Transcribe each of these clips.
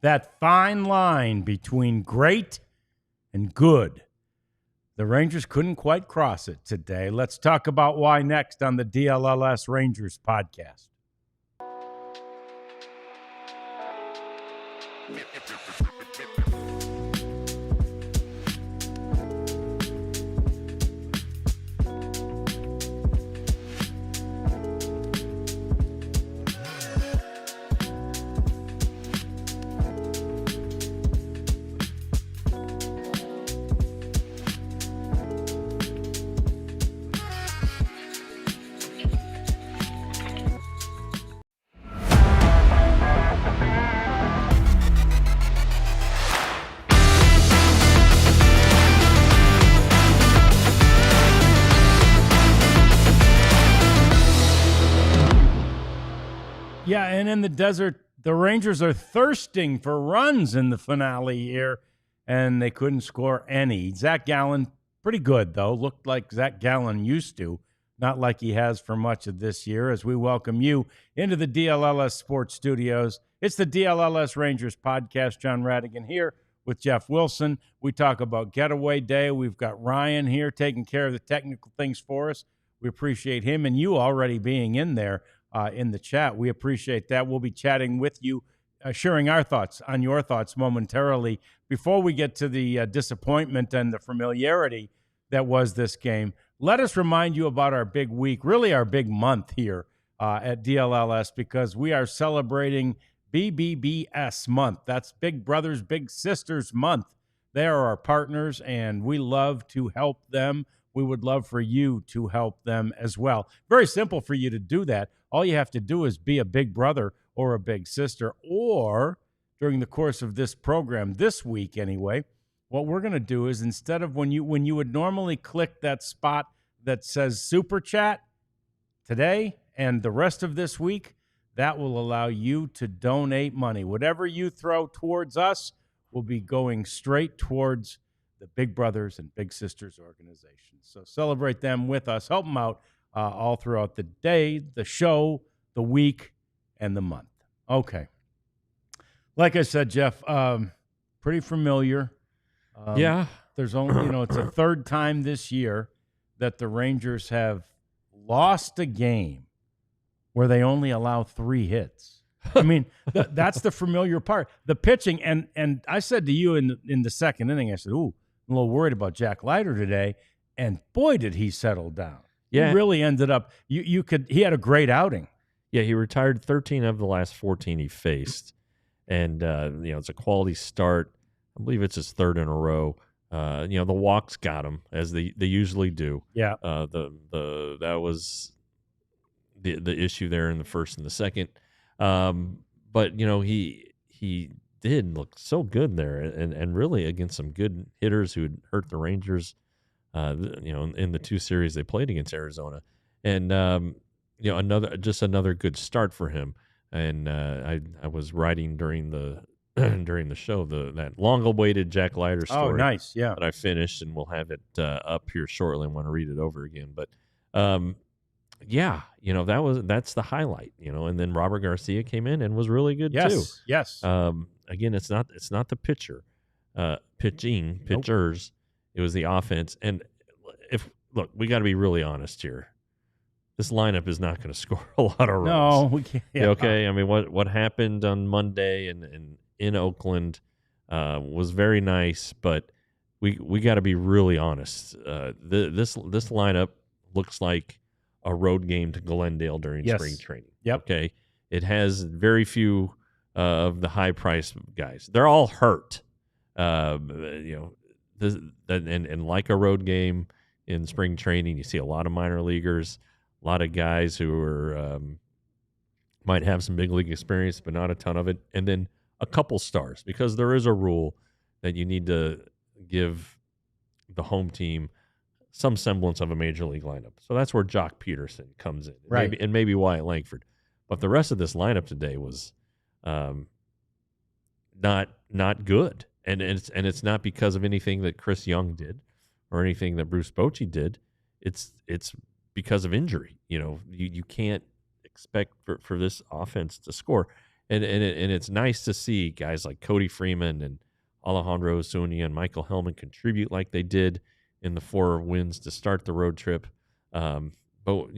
that fine line between great and good. The Rangers couldn't quite cross it today. Let's talk about why next on the DLLS Rangers podcast. Yeah, and in the desert, the Rangers are thirsting for runs in the finale here, and they couldn't score any. Zach Gallen, pretty good, though. Looked like Zach Gallen used to, not like he has for much of this year, as we welcome you into the DLLS Sports Studios. It's the DLLS Rangers podcast. John Radigan here with Jeff Wilson. We talk about Getaway Day. We've got Ryan here taking care of the technical things for us. We appreciate him and you already being in there. In the chat. We appreciate that. We'll be chatting with you, sharing our thoughts on your thoughts momentarily. Before we get to the disappointment and the familiarity that was this game, let us remind you about our big week, really our big month here at DLLS, because we are celebrating BBBS month. That's Big Brothers, Big Sisters month. They are our partners, and we love to help them. We would love for you to help them as well. Very simple for you to do that. All you have to do is be a big brother or a big sister, or during the course of this program, this week anyway, what we're going to do is instead of when you would normally click that spot that says Super Chat today and the rest of this week, that will allow you to donate money. Whatever you throw towards us will be going straight towards the Big Brothers and Big Sisters organization. So celebrate them with us. Help them out all throughout the day, the show, the week, and the month. Okay. Like I said, Jeff, pretty familiar. Yeah. There's only, it's a third time this year that the Rangers have lost a game where they only allow 3 hits. I mean, that's the familiar part. The pitching, and I said to you in the second inning, I said, ooh, I'm a little worried about Jack Leiter today, and boy, did he settle down. Yeah. He really ended up, he had a great outing. Yeah, he retired 13 of the last 14 he faced, and it's a quality start. I believe it's his third in a row. The walks got him, as they usually do. Yeah. That was the issue there in the first and the second. But he did look so good there, and really against some good hitters who had hurt the Rangers, in the 2 series they played against Arizona, and another good start for him. And I was writing during the show that long-awaited Jack Leiter story. Oh, nice, yeah. That I finished, and we'll have it up here shortly. I want to read it over again, but that's the highlight. And then Robert Garcia came in and was really good too. Yes. Again, it's not the pitchers. Nope. It was the offense. And we got to be really honest here. This lineup is not going to score a lot of runs. No, we can't. Yeah. Okay. I mean, what happened on Monday and in Oakland was very nice, but we got to be really honest. This lineup looks like a road game to Glendale during spring training. Yep. Okay. It has very few of the high price guys. They're all hurt. And like a road game in spring training, you see a lot of minor leaguers, a lot of guys who are might have some big league experience, but not a ton of it, and then a couple stars, because there is a rule that you need to give the home team some semblance of a major league lineup. So that's where Jock Peterson comes in, right? And maybe Wyatt Langford. But the rest of this lineup today was not good. And it's not because of anything that Chris Young did or anything that Bruce Bochy did. It's because of injury. You can't expect for this offense to score. and it's nice to see guys like Cody Freeman and Alejandro Osuna and Michael Hellman contribute like they did in the 4 wins to start the road trip. But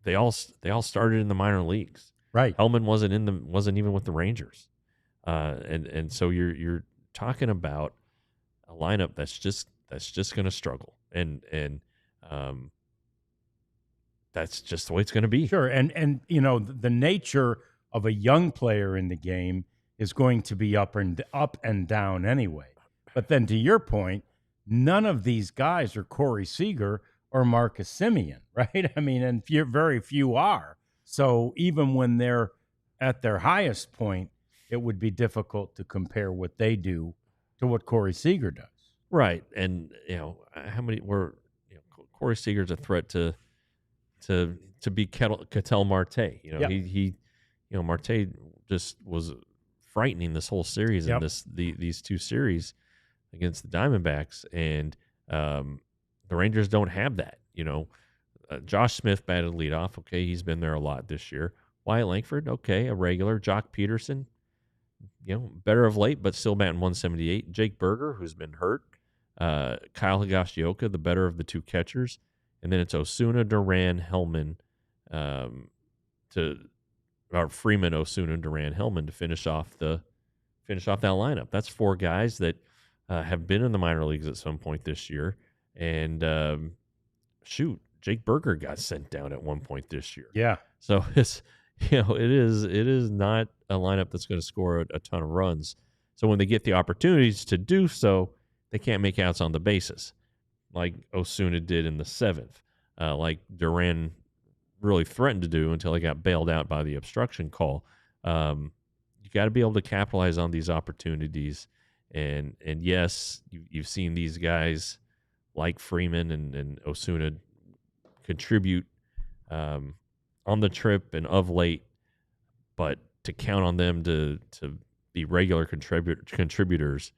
they all started in the minor leagues. Right. Hellman wasn't even with the Rangers, and so you're talking about a lineup that's just going to struggle, and that's just the way it's going to be. Sure, and the nature of a young player in the game is going to be up and down anyway. But then, to your point, none of these guys are Corey Seager or Marcus Semien, right? I mean, and very few are. So even when they're at their highest point, it would be difficult to compare what they do to what Corey Seager does. Right, and how many were Corey Seager's a threat to be Ketel Marte. Yep. He Marte just was frightening this whole series Yep. in these 2 series against the Diamondbacks, and the Rangers don't have that. Josh Smith batted leadoff. Okay, he's been there a lot this year. Wyatt Langford, okay, a regular. Jock Peterson, better of late, but still batting 178. Jake Berger, who's been hurt. Kyle Higashioka, the better of the 2 catchers. And then it's Osuna, Duran, Hellman, Freeman, Osuna, Duran, Hellman to finish off that lineup. That's 4 guys that have been in the minor leagues at some point this year. And Jake Berger got sent down at one point this year. Yeah. So it's it is not a lineup that's going to score a ton of runs. So when they get the opportunities to do so, they can't make outs on the bases, like Osuna did in the 7th, like Duran really threatened to do until he got bailed out by the obstruction call. You got to be able to capitalize on these opportunities. And yes, you've seen these guys like Freeman and Osuna contribute on the trip and of late, but to count on them to be regular contributors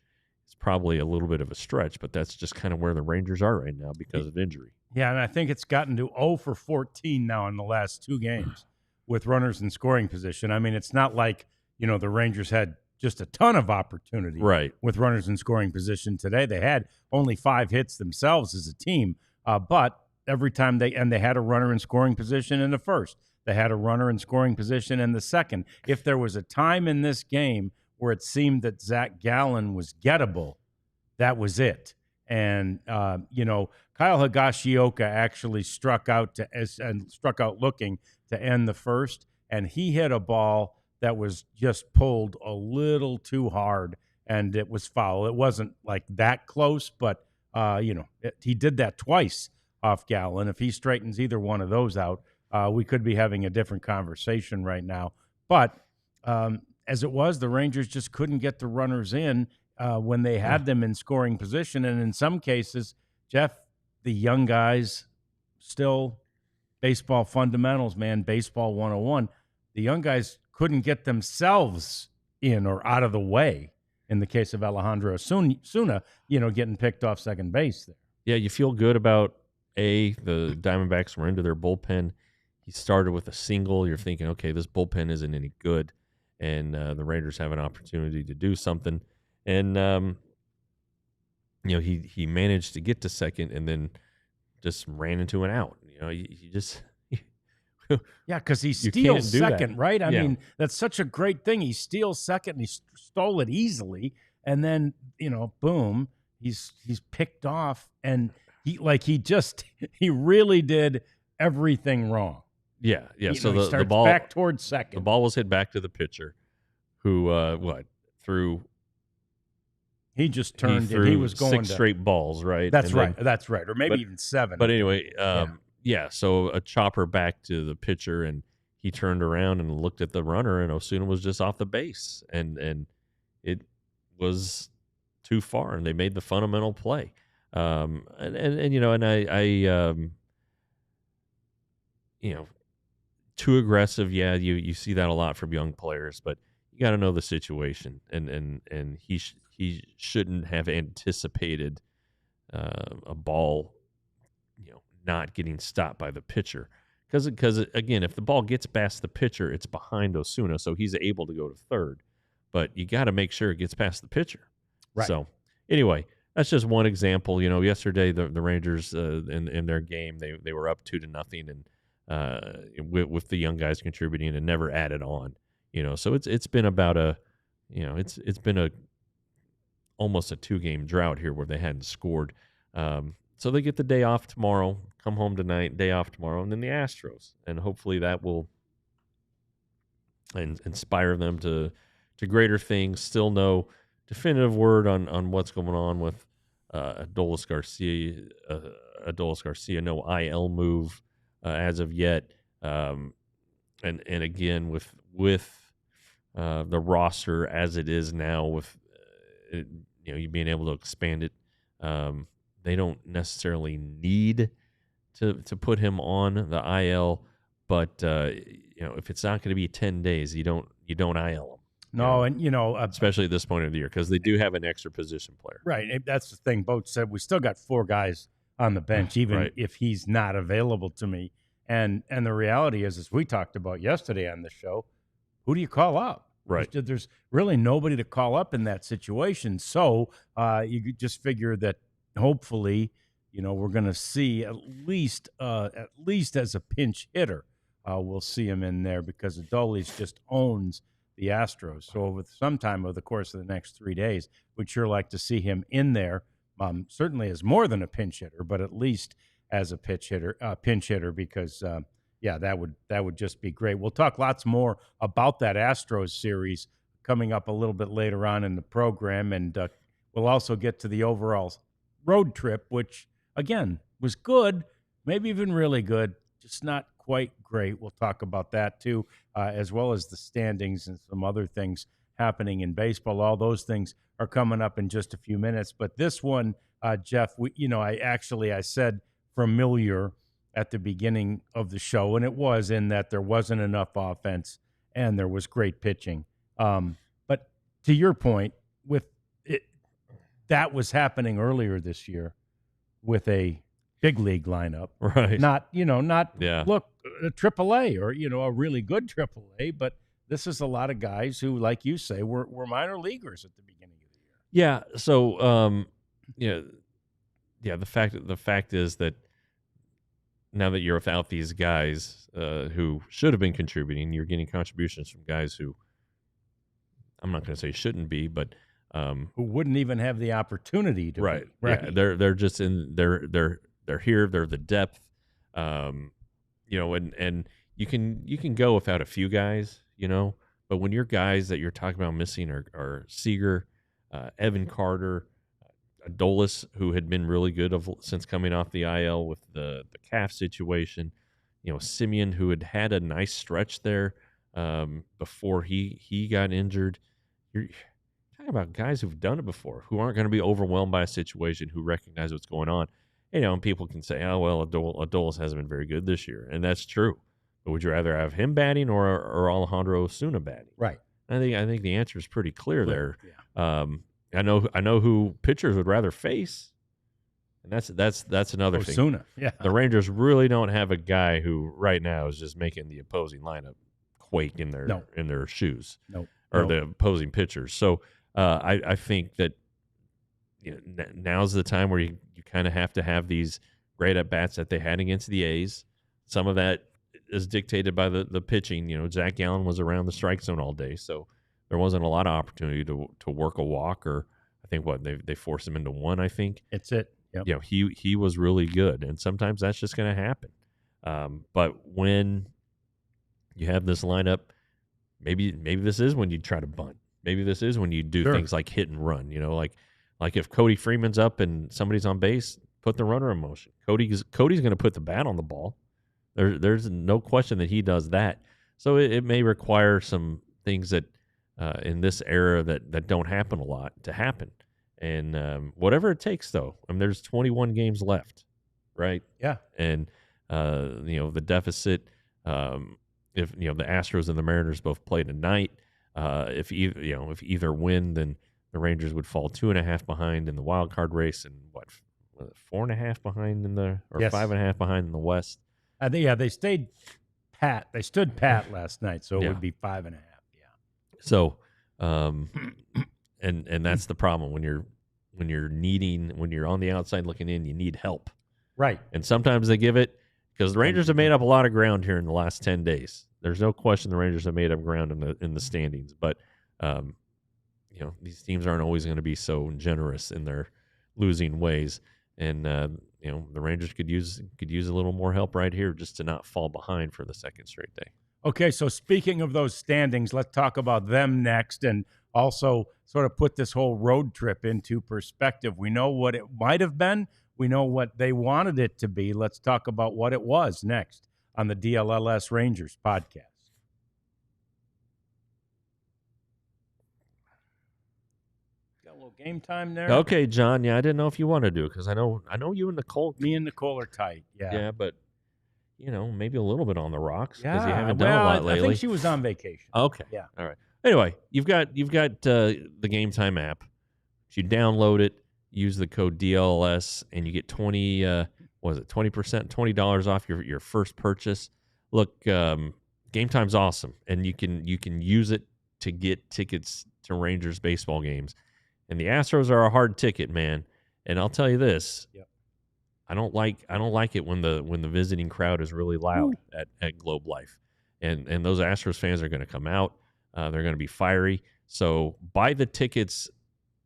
is probably a little bit of a stretch, but that's just kind of where the Rangers are right now because of injury. Yeah, and I think it's gotten to 0 for 14 now in the last 2 games with runners in scoring position. I mean, it's not like, the Rangers had just a ton of opportunity with runners in scoring position today. They had only 5 hits themselves as a team, but every time they had a runner in scoring position in the first. They had a runner in scoring position in the second. If there was a time in this game where it seemed that Zach Gallen was gettable, that was it. And, Kyle Higashioka actually struck out looking to end the first, and he hit a ball that was just pulled a little too hard, and it was foul. It wasn't like that close, but, he did that twice off Gallen. If he straightens either one of those out, we could be having a different conversation right now. But as it was, the Rangers just couldn't get the runners in when they had them in scoring position. And in some cases, Jeff, the young guys, still baseball fundamentals, man, baseball 101, the young guys couldn't get themselves in or out of the way in the case of Alejandro Osuna, getting picked off second base there. Yeah, you feel good about the Diamondbacks were into their bullpen. He started with a single. You're thinking, okay, this bullpen isn't any good, and the Rangers have an opportunity to do something. And he managed to get to second, and then just ran into an out. He just yeah, because he steals second, that. right? I mean, that's such a great thing. He steals second, and he stole it easily, and then boom, he's picked off, and he really did everything wrong. Yeah. So the ball back towards second. The ball was hit back to the pitcher, who threw. He just turned and he was going 6 straight balls, right? That's right, or maybe even 7. But anyway, so a chopper back to the pitcher, and he turned around and looked at the runner, and Osuna was just off the base, and it was too far, and they made the fundamental play. Too aggressive. Yeah, you see that a lot from young players, but you got to know the situation, and he shouldn't have anticipated a ball, not getting stopped by the pitcher, because again, if the ball gets past the pitcher, it's behind Osuna, so he's able to go to third. But you got to make sure it gets past the pitcher. Right. So anyway, that's just one example. Yesterday the Rangers in their game they were up 2-0, and with the young guys contributing and never added on. So it's been about it's been almost a 2-game drought here where they hadn't scored. So they get the day off tomorrow, come home tonight, day off tomorrow, and then the Astros, and hopefully that will inspire them to greater things. Still no definitive word on what's going on with Adolis Garcia. No IL move as of yet. And again with the roster as it is now, with you being able to expand it, they don't necessarily need to put him on the IL, but if it's not going to be 10 days, you don't IL him. No, and especially at this point of the year, because they do have an extra position player. Right, that's the thing. Boat said we still got 4 guys on the bench, even if he's not available to me. And the reality is, as we talked about yesterday on the show, who do you call up? Right. There's really nobody to call up in that situation. So you just figure that hopefully, we're going to see at least as a pinch hitter, we'll see him in there, because Adolis just owns the Astros. So with sometime over the course of the next 3 days, we'd sure like to see him in there. Certainly as more than a pinch hitter, but at least as a pinch hitter, because that would just be great. We'll talk lots more about that Astros series coming up a little bit later on in the program, and we'll also get to the overall road trip, which again was good, maybe even really good, just not quite great. We'll talk about that too, as well as the standings and some other things happening in baseball. All those things are coming up in just a few minutes. But this one, Jeff, I said familiar at the beginning of the show, and it was in that there wasn't enough offense and there was great pitching. But to your point, with it, that was happening earlier this year with a big league lineup, right? Not look, a AAA or a really good AAA, but this is a lot of guys who, like you say, were minor leaguers at the beginning of the year. Yeah. So the fact is that now that you're without these guys who should have been contributing, you're getting contributions from guys who, I'm not going to say shouldn't be, but who wouldn't even have the opportunity to. Right. Be. Right. Yeah, they're just in. They're here. They're the depth. And you can go without a few guys, but when your guys that you're talking about missing are Seager, Evan Carter, Adolis, who had been really good since coming off the IL with the calf situation, Simeon, who had a nice stretch there before he got injured. You're talking about guys who've done it before, who aren't going to be overwhelmed by a situation, who recognize what's going on. And people can say, oh, well, Adolis hasn't been very good this year. And that's true. But would you rather have him batting or Alejandro Osuna batting? Right. I think the answer is pretty clear there. Yeah. I know who pitchers would rather face, and that's another thing. Osuna. Yeah. The Rangers really don't have a guy who right now is just making the opposing lineup quake in their shoes. Or the opposing pitchers. So I think that now's the time where you kind of have to have these great at bats that they had against the A's. Some of that is dictated by the pitching. Zach Gallen was around the strike zone all day, so there wasn't a lot of opportunity to work a walk, or I think they forced him into one. I think it's it. Yep. He was really good, and sometimes that's just going to happen. But when you have this lineup, maybe this is when you try to bunt. Maybe this is when you do things like hit and run. Like if Cody Freeman's up and somebody's on base, put the runner in motion. Cody's going to put the bat on the ball. There's no question that he does that. So it may require some things that in this era that don't happen a lot to happen. And whatever it takes, though. There's 21 games left, right? Yeah. And the deficit. If the Astros and the Mariners both play tonight, if either win, then the Rangers would fall 2.5 behind in the wild card race, and 4.5 behind in the 5.5 behind in the West. They stayed pat. They stood pat last night, so it would be 5.5. Yeah. So, and that's the problem when you're on the outside looking in, you need help. Right. And sometimes they give it because the Rangers have made up a lot of ground here in the last 10 days. There's no question the Rangers have made up ground in the standings, but these teams aren't always going to be so generous in their losing ways. And the Rangers could use a little more help right here just to not fall behind for the second straight day. Okay, so speaking of those standings, let's talk about them next and also sort of put this whole road trip into perspective. We know what it might have been. We know what they wanted it to be. Let's talk about what it was next on the DLLS Rangers podcast. Got a little game time there. Okay, John. Yeah, I didn't know if you wanted to do it because I know you and Nicole. Me and Nicole are tight. Yeah. Yeah, but maybe a little bit on the rocks because you haven't done a lot lately. I think she was on vacation. Okay. Yeah. All right. Anyway, you've got the Game Time app. You download it, use the code DLLS, and you get 20%, $20 off your first purchase. Look, Game Time's awesome, and you can use it to get tickets to Rangers baseball games. And the Astros are a hard ticket, man. And I'll tell you this. Yep. I don't like it when the visiting crowd is really loud at Globe Life. And those Astros fans are going to come out. They're going to be fiery. So buy the tickets,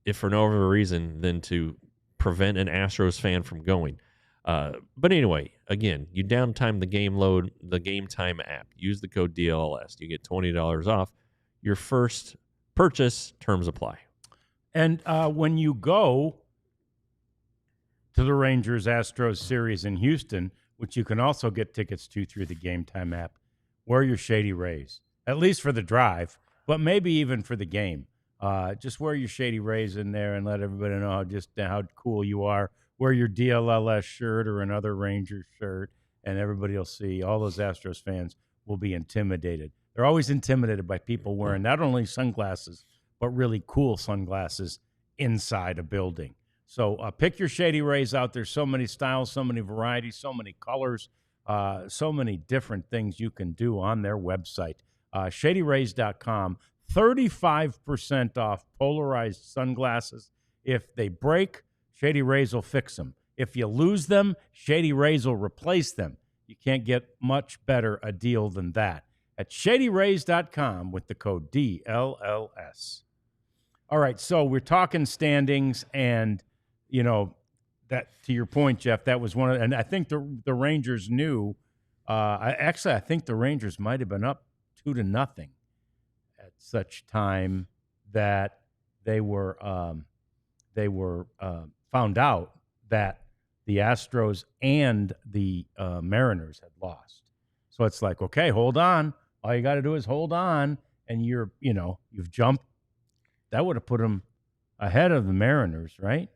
if for no other reason than to prevent an Astros fan from going. But anyway, again, you downtime the Game Time app. Use the code DLLS. You get $20 off your first purchase. Terms apply. And when you go to the Rangers-Astros series in Houston, which you can also get tickets to through the Game Time app, wear your Shady Rays, at least for the drive, but maybe even for the game. Just wear your Shady Rays in there and let everybody know how cool you are. Wear your DLLS shirt or another Rangers shirt, and everybody will see. All those Astros fans will be intimidated. They're always intimidated by people wearing not only sunglasses, but really cool sunglasses inside a building. So pick your Shady Rays out. There's so many styles, so many varieties, so many colors, so many different things you can do on their website. ShadyRays.com, 35% off polarized sunglasses. If they break, Shady Rays will fix them. If you lose them, Shady Rays will replace them. You can't get much better a deal than that at ShadyRays.com with the code DLLS. All right, so we're talking standings, and that, to your point, Jeff, that was one of, and I think the Rangers knew. I think the Rangers might have been up 2-0 at such time that they were found out that the Astros and the Mariners had lost. So it's like, okay, hold on. All you got to do is hold on, and you've jumped. That would have put them ahead of the Mariners, right?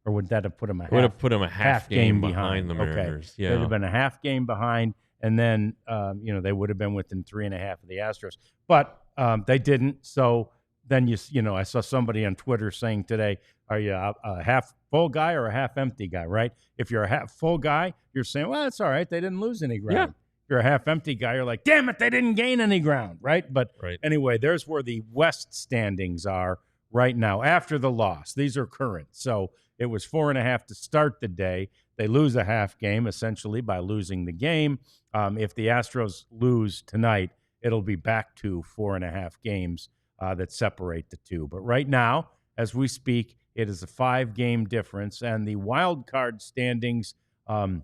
Or would that have put them a half game behind the Mariners? Okay. Yeah, they'd have been a half game behind, and then they would have been within 3.5 of the Astros, but they didn't. So then I saw somebody on Twitter saying today, "Are you a half full guy or a half empty guy?" Right? If you're a half full guy, you're saying, "Well, it's all right. They didn't lose any ground." Yeah. If you're a half empty guy, you're like, "Damn it, they didn't gain any ground." Right? But anyway, there's where the West standings are right now after the loss. These are current. So it was 4.5 to start the day. They lose a half game essentially by losing the game. If the Astros lose tonight, it'll be back to 4.5 games that separate the two. But right now, as we speak, it is a 5-game difference. And the wild card standings, it's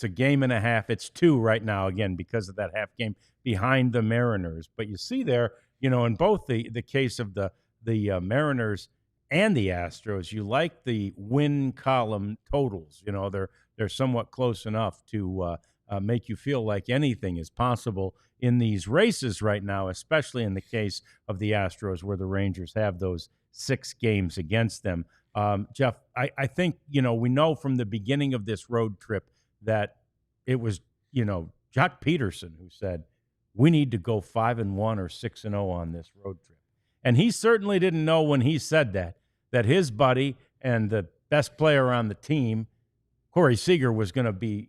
a game and a half. It's 2 right now, again, because of that half game behind the Mariners. But you see there, in both the case of the Mariners and the Astros, you like the win column totals. They're somewhat close enough to make you feel like anything is possible in these races right now, especially in the case of the Astros, where the Rangers have those 6 games against them. Jeff, I think, we know from the beginning of this road trip that it was, Jock Peterson who said, we need to go 5-1 or 6-0 on this road trip. And he certainly didn't know when he said that his buddy and the best player on the team, Corey Seager, was going to be,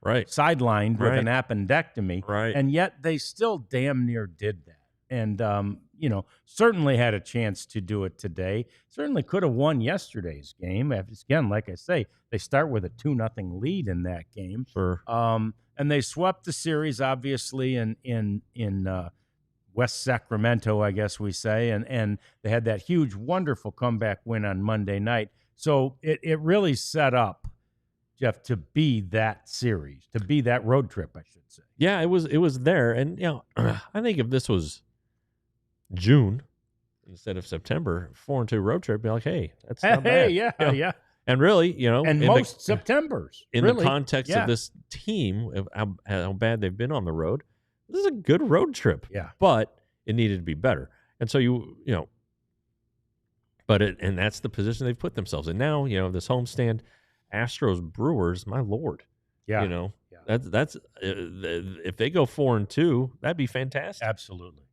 sidelined with an appendectomy, Right. and yet they still damn near did that. And certainly had a chance to do it today. Certainly could have won yesterday's game. Again, like I say, they start with a 2-0 lead in that game. Sure. And they swept the series, obviously, in West Sacramento, I guess we say, and they had that huge, wonderful comeback win on Monday night. So it really set up, Jeff, to be that series, to be that road trip, I should say. Yeah, it was there, and I think if this was June instead of September, 4-2 road trip, be like, hey, that's not bad. Yeah. And really, and most Septembers in really, the context of this team, of how bad they've been on the road, this is a good road trip. Yeah, but it needed to be better, and so and that's the position they've put themselves in now. This homestand, Astros Brewers, my lord. Yeah, that's if they go 4-2, that'd be fantastic. Absolutely.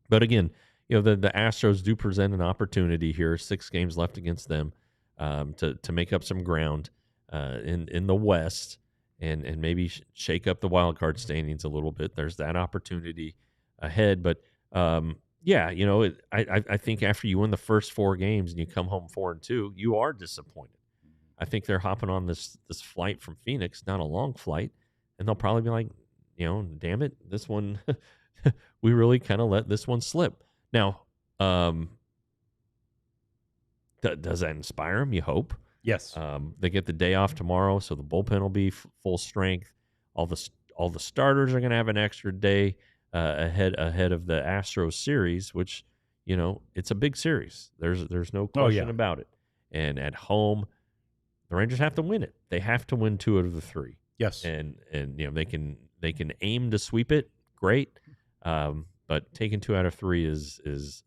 But again, the Astros do present an opportunity here. 6 games left against them to make up some ground in the West and maybe shake up the wild card standings a little bit. There's that opportunity ahead. But I think after you win the first 4 games and you come home 4-2, you are disappointed. I think they're hopping on this flight from Phoenix, not a long flight, and they'll probably be like, damn it, this one. We really kind of let this one slip. Now, does that inspire them? You hope. Yes. They get the day off tomorrow, so the bullpen will be full strength. All the starters are going to have an extra day ahead of the Astros series, which it's a big series. There's no question about it. And at home, the Rangers have to win it. They have to win 2 out of the 3. Yes. And they can aim to sweep it. Great. But taking 2 out of 3 is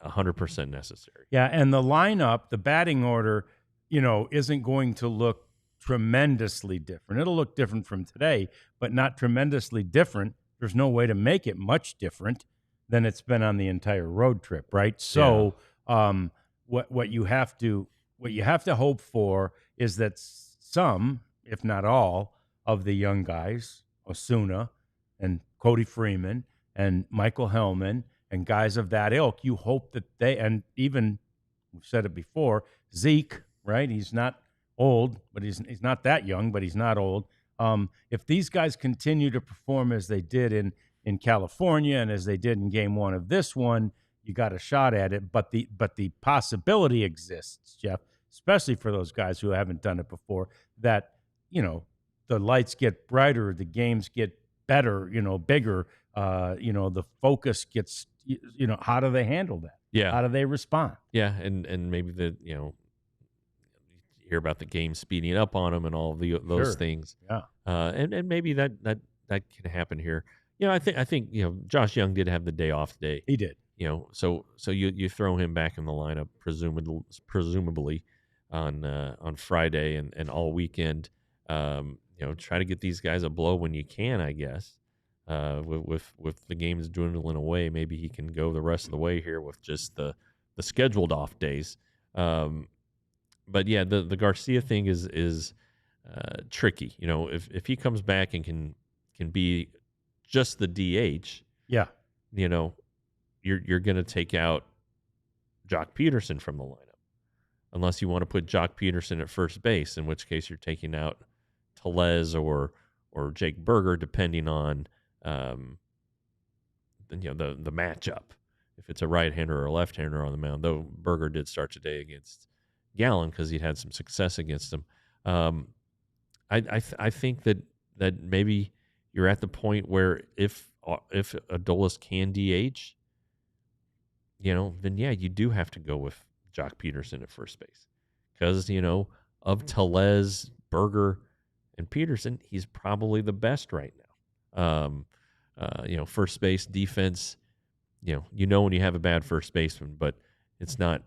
100% necessary. Yeah, and the lineup, the batting order, isn't going to look tremendously different. It'll look different from today, but not tremendously different. There's no way to make it much different than it's been on the entire road trip, right? So, what you have to hope for is that some, if not all, of the young guys, Osuna and Cody Freeman and Michael Hellman and guys of that ilk, you hope that they, and even we've said it before, Zeke, right? He's not old, but he's not that young, but he's not old. If these guys continue to perform as they did in California and as they did in game 1 of this one, you got a shot at it. But the possibility exists, Jeff, especially for those guys who haven't done it before, that the lights get brighter, the games get better, bigger, the focus gets, how do they handle that? Yeah. How do they respond? Yeah. And maybe you hear about the game speeding up on them and all of those things. Yeah. And maybe that can happen here. I think Josh Young did have the day off today. He did. So you throw him back in the lineup, presumably on Friday and all weekend. Try to get these guys a blow when you can, I guess. With the games dwindling away, maybe he can go the rest of the way here with just the scheduled off days. But yeah, the Garcia thing is tricky. If he comes back and can be just the DH, you're going to take out Jock Peterson from the lineup, unless you want to put Jock Peterson at first base, in which case you're taking out Tellez or Jake Berger, depending on the matchup. If it's a right-hander or a left-hander on the mound, though Berger did start today against Gallen because he'd had some success against him. I think that maybe you're at the point where if Adolis can DH, then you do have to go with Jock Peterson at first base, because of Tellez, Berger, and Peterson, he's probably the best right now. First base, defense, when you have a bad first baseman, but it's not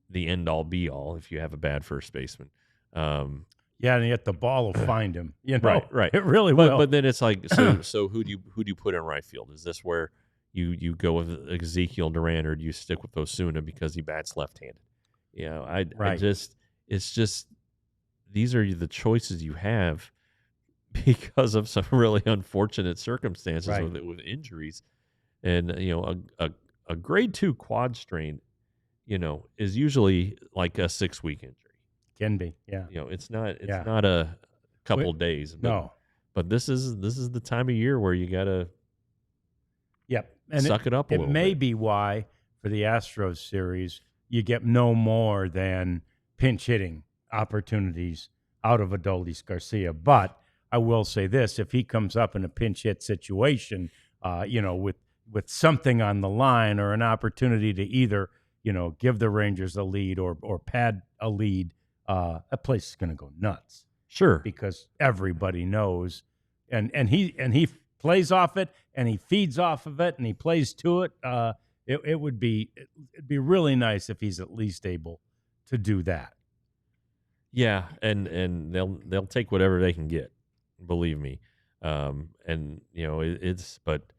the end-all, be-all if you have a bad first baseman. And yet the ball will find him. Right. It really will. But then it's like, so who do you put in right field? Is this where you go with Ezekiel Duran, or do you stick with Osuna because he bats left-handed? It's just these are the choices you have because of some really unfortunate circumstances Right. with injuries. And, a grade 2 quad strain, is usually like a 6-week injury. Can be, yeah. It's not Yeah. a couple days, but No. but this is the time of year where you got to Yep. And suck it up a it little may bit. be why for the Astros series you get no more than pinch hitting opportunities out of Adolis Garcia. But I will say this: if he comes up in a pinch hit situation, with something on the line or an opportunity to either give the Rangers a lead or pad a lead, that place is going to go nuts. Sure. Because everybody knows, and he plays off it, and he feeds off of it, and he plays to it. It'd be really nice if he's at least able to do that. Yeah, and they'll take whatever they can get, believe me. It's but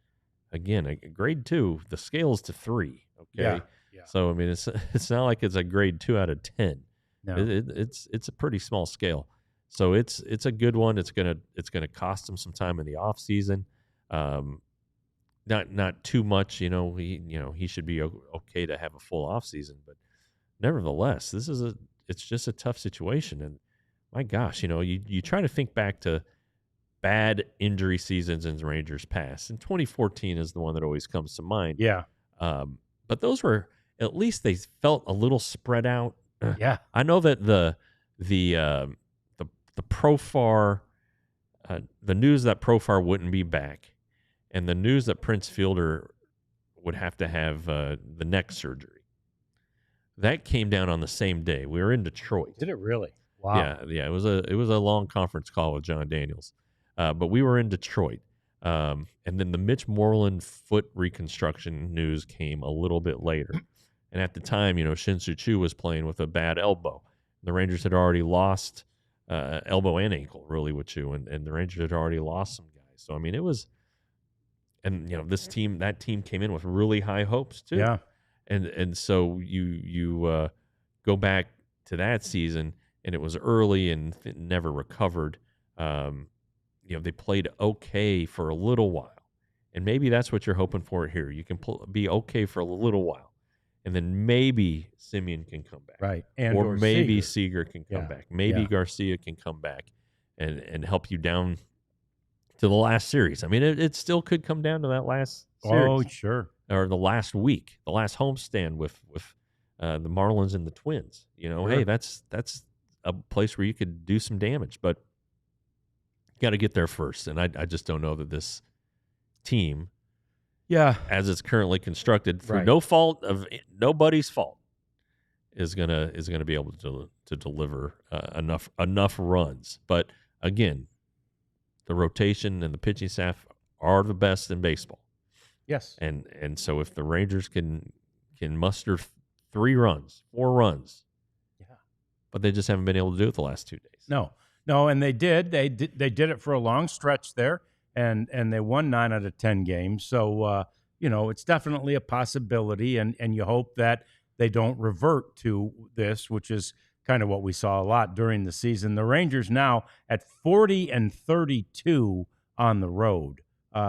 again, a grade 2, the scale is to 3. Okay, Yeah. so I mean, it's not like it's a grade 2 out of 10. No. It's a pretty small scale. So it's a good one. It's gonna cost him some time in the off season. Not too much. He should be okay to have a full off season, but nevertheless, it's just a tough situation. And my gosh, you try to think back to bad injury seasons in the Rangers past, and 2014 is the one that always comes to mind. Yeah. But those were, at least they felt a little spread out. Yeah. I know that the Profar, the news that Profar wouldn't be back, and the news that Prince Fielder would have to have the neck surgery, that came down on the same day. We were in Detroit. Did it really? Wow. Yeah. It was a long conference call with John Daniels, but we were in Detroit, and then the Mitch Moreland foot reconstruction news came a little bit later. And at the time, Shin-Soo Choo was playing with a bad elbow. The Rangers had already lost elbow and ankle, really, with Choo, and the Rangers had already lost some guys. So, I mean, it was – and, that team came in with really high hopes, too. Yeah. And so you go back to that season, and it was early and it never recovered. They played okay for a little while. And maybe that's what you're hoping for here. You can be okay for a little while. And then maybe Simeon can come back. Right. Or maybe Seager can come back. Maybe Yeah. Garcia can come back and help you down to the last series. I mean, it still could come down to that last series. Oh, sure. Or the last week, the last homestand with the Marlins and the Twins. Sure. Hey, that's a place where you could do some damage. But you got to get there first. And I just don't know that this team, as it's currently constructed, through no fault of nobody's fault, is gonna be able to deliver enough runs. But again, the rotation and the pitching staff are the best in baseball. Yes. And so if the Rangers can muster 4 runs, but they just haven't been able to do it the last 2 days. No, and they did it for a long stretch there. And they won 9 out of 10 games. So, it's definitely a possibility. And you hope that they don't revert to this, which is kind of what we saw a lot during the season. The Rangers now at 40-32 on the road.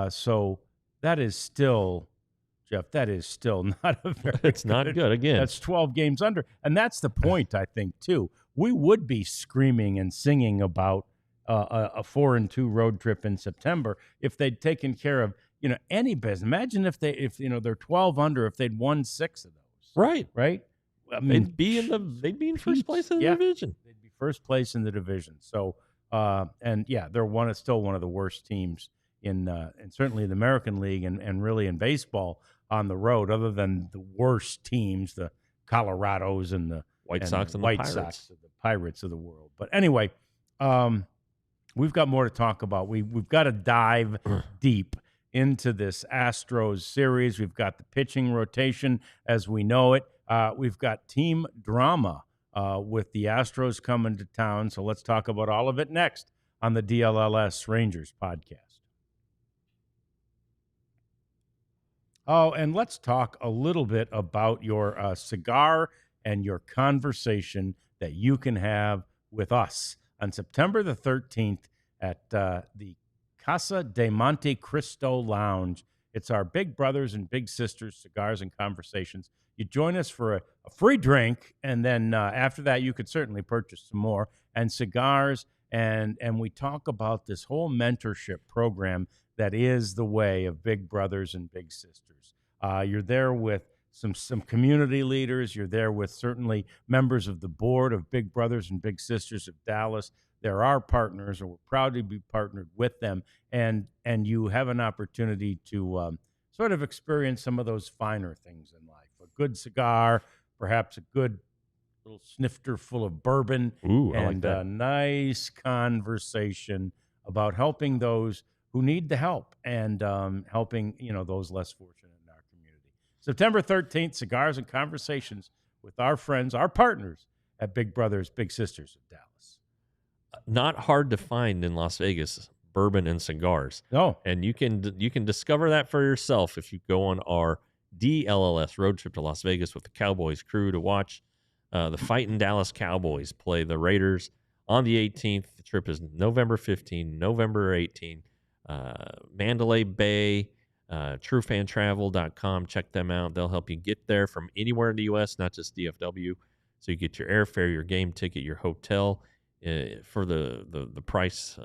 So that is still, Jeff, not a very It's not good. Again, that's 12 games under. And that's the point, I think, too. We would be screaming and singing about a 4-2 road trip in September if they'd taken care of any business. Imagine if they're 12 under, if they'd won 6 of those. Right. I mean, they'd be in first place in the division. They'd be first place in the division. So they're still one of the worst teams in and certainly the American League and really in baseball on the road, other than the worst teams, the Colorados and the White Sox and the Pirates. Sox, the Pirates of the world. But anyway, we've got more to talk about. We've got to dive deep into this Astros series. We've got the pitching rotation as we know it. We've got team drama with the Astros coming to town. So let's talk about all of it next on the DLLS Rangers podcast. Oh, and let's talk a little bit about your cigar and your conversation that you can have with us. on September the 13th at the Casa de Monte Cristo Lounge. It's our Big Brothers and Big Sisters Cigars and Conversations. You join us for a free drink, and then after that, you could certainly purchase some more and cigars. And we talk about this whole mentorship program that is the way of Big Brothers and Big Sisters. You're there with some community leaders. You're there with certainly members of the board of Big Brothers and Big Sisters of Dallas. They're our partners, and we're proud to be partnered with them. And you have an opportunity to sort of experience some of those finer things in life. A good cigar, perhaps a good little snifter full of bourbon, Ooh, I like and that. a nice conversation about helping those who need the help and helping those less fortunate in our community. September 13th, Cigars and Conversations with our friends, our partners at Big Brothers, Big Sisters of Dallas. Not hard to find in Las Vegas, bourbon and cigars. No. And you can discover that for yourself if you go on our DLLS road trip to Las Vegas with the Cowboys crew to watch the Fightin' Dallas Cowboys play the Raiders on the 18th. The trip is November 15, November 18. Mandalay Bay, truefantravel.com. Check them out. They'll help you get there from anywhere in the U.S., not just DFW. So you get your airfare, your game ticket, your hotel for the price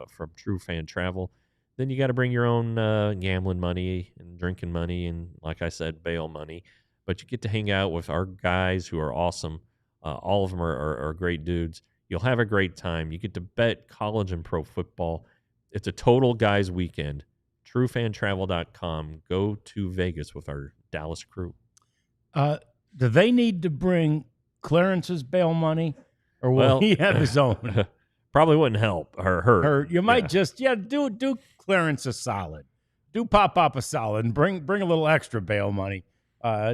from True Fan Travel. Then you got to bring your own gambling money and drinking money and, like I said, bail money. But you get to hang out with our guys who are awesome. All of them are great dudes. You'll have a great time. You get to bet college and pro football. It's a total guys weekend. TrueFanTravel.com. Go to Vegas with our Dallas crew. Do they need to bring Clarence's bail money, or will he have his own? Probably wouldn't help or hurt. You might do Clarence a solid. Do Pop a solid and bring a little extra bail money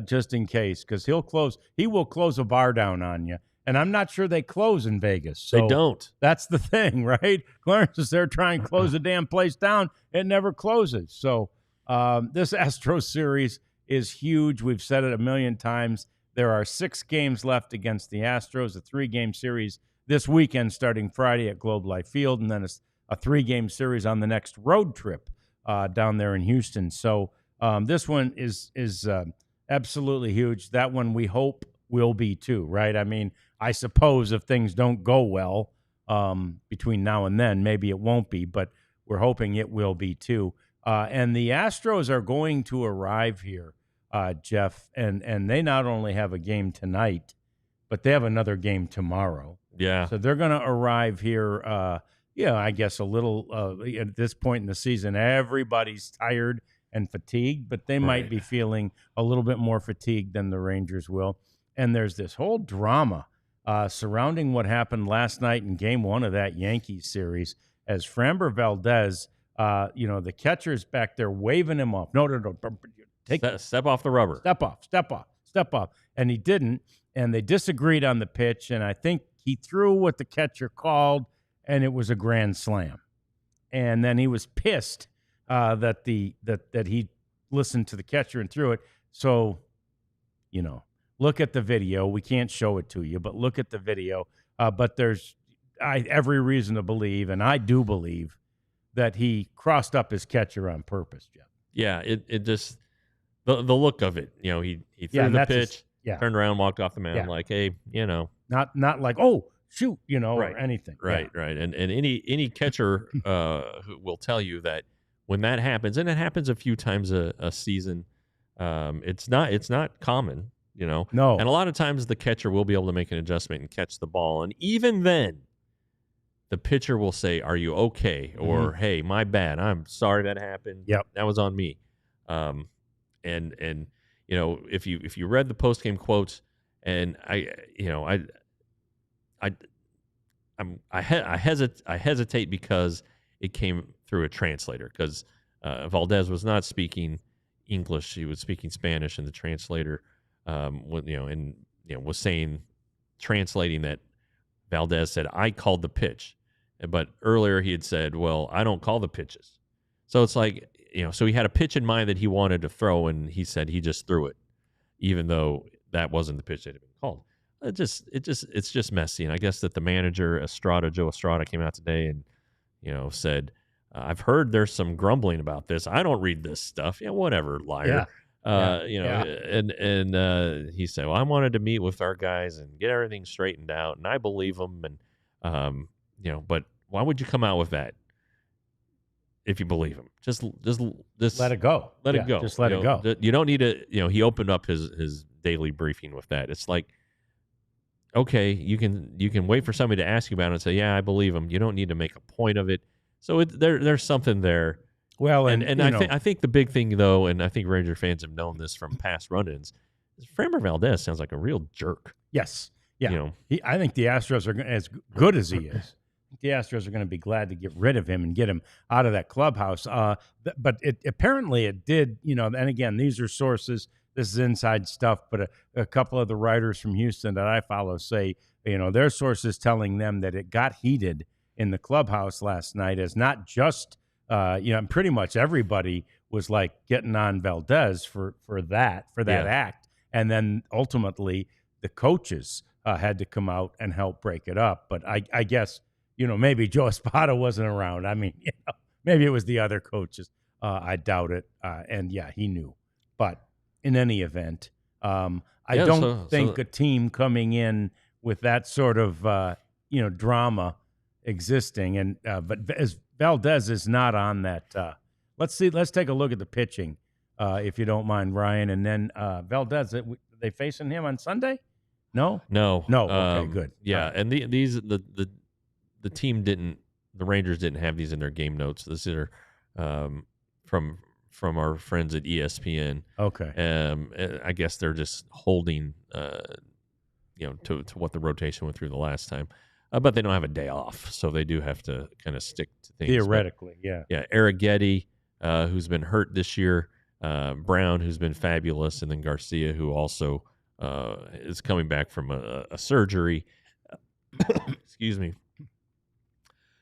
just in case, because he will close a bar down on you. And I'm not sure they close in Vegas. So they don't. That's the thing, right? Clarence is there trying to close the damn place down. It never closes. So this Astros series is huge. We've said it a million times. There are 6 games left against the Astros, a 3-game series this weekend starting Friday at Globe Life Field, and then a 3-game series on the next road trip down there in Houston. So this one is absolutely huge. That one we hope will be too, right? I mean, I suppose if things don't go well between now and then, maybe it won't be, but we're hoping it will be too. And the Astros are going to arrive here, Jeff, and they not only have a game tonight, but they have another game tomorrow. Yeah. So they're going to arrive here, I guess a little at this point in the season, everybody's tired and fatigued, but they might be feeling a little bit more fatigued than the Rangers will. And there's this whole drama surrounding what happened last night in Game 1 of that Yankees series as Framber Valdez, the catcher's back there waving him off. No. Step off the rubber. Step off. And he didn't, and they disagreed on the pitch, and I think he threw what the catcher called, and it was a grand slam. And then he was pissed that he listened to the catcher and threw it. So, look at the video. We can't show it to you, but look at the video. But there's every reason to believe, and I do believe, that he crossed up his catcher on purpose, Jeff. Yeah, it just the look of it. He threw the pitch, turned around, walked off the mound like, hey, not like, oh, shoot, or anything. Right. And any catcher who will tell you that when that happens, and it happens a few times a season, it's not common. No. And a lot of times the catcher will be able to make an adjustment and catch the ball. And even then, the pitcher will say, are you okay? Or, hey, my bad. I'm sorry that happened. Yep. That was on me. And if you read the postgame quotes, and I hesitate because it came through a translator, because Valdez was not speaking English. He was speaking Spanish, and the translator was translating that Valdez said, I called the pitch. But earlier he had said, well, I don't call the pitches. So it's like, so he had a pitch in mind that he wanted to throw, and he said he just threw it, even though that wasn't the pitch that had been called. it's just messy. And I guess that the manager Joe Estrada, came out today and said, I've heard there's some grumbling about this. I don't read this stuff. Yeah, whatever, liar. And he said, well, I wanted to meet with our guys and get everything straightened out, and I believe them. And but why would you come out with that if you believe him? Just let it go. Let it go. Just let it go. You don't need to. He opened up his daily briefing with that. It's like, okay, you can wait for somebody to ask you about it and say, yeah, I believe him. You don't need to make a point of it. So there's something there. Well, and I think the big thing, though, and I think Ranger fans have known this from past run-ins, is Framber Valdez sounds like a real jerk. Yes. Yeah. I think the Astros are as good as he is. The Astros are going to be glad to get rid of him and get him out of that clubhouse. But apparently it did, and again, these are sources. This is inside stuff, but a couple of the writers from Houston that I follow say, their sources telling them that it got heated in the clubhouse last night, as not just, pretty much everybody was like getting on Valdez for that act. And then ultimately the coaches had to come out and help break it up. But I guess, maybe Joe Espada wasn't around. I mean, maybe it was the other coaches. I doubt it. And yeah, he knew. But in any event, I don't think a team coming in with that sort of, drama existing. And but as Valdez is not on that. Let's take a look at the pitching, if you don't mind, Ryan. And then Valdez, they facing him on Sunday? No. Okay, good. Yeah, and the team didn't. The Rangers didn't have these in their game notes. This is from our friends at ESPN. Okay. I guess they're just holding, to what the rotation went through the last time. But they don't have a day off, so they do have to kind of stick to things. Theoretically, yeah. Arrighetti, who's been hurt this year, Brown, who's been fabulous, and then Garcia, who also is coming back from a surgery. Excuse me.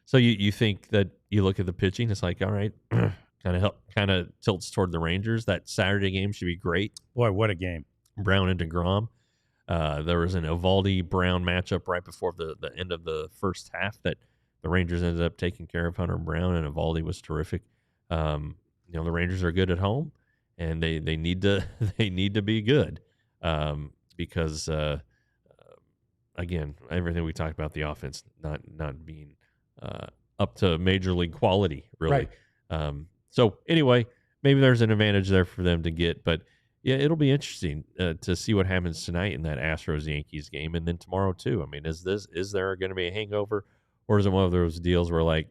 So you think that you look at the pitching, it's like, all right, kind of tilts toward the Rangers. That Saturday game should be great. Boy, what a game! Brown and DeGrom. There was an Eovaldi-Brown matchup right before the end of the first half that the Rangers ended up taking care of Hunter Brown, and Eovaldi was terrific. The Rangers are good at home, and they need to be good because again, everything we talked about, the offense not being up to major league quality, really. Right. So anyway, maybe there's an advantage there for them to get, but. Yeah, it'll be interesting to see what happens tonight in that Astros-Yankees game, and then tomorrow too. I mean, is there going to be a hangover, or is it one of those deals where, like,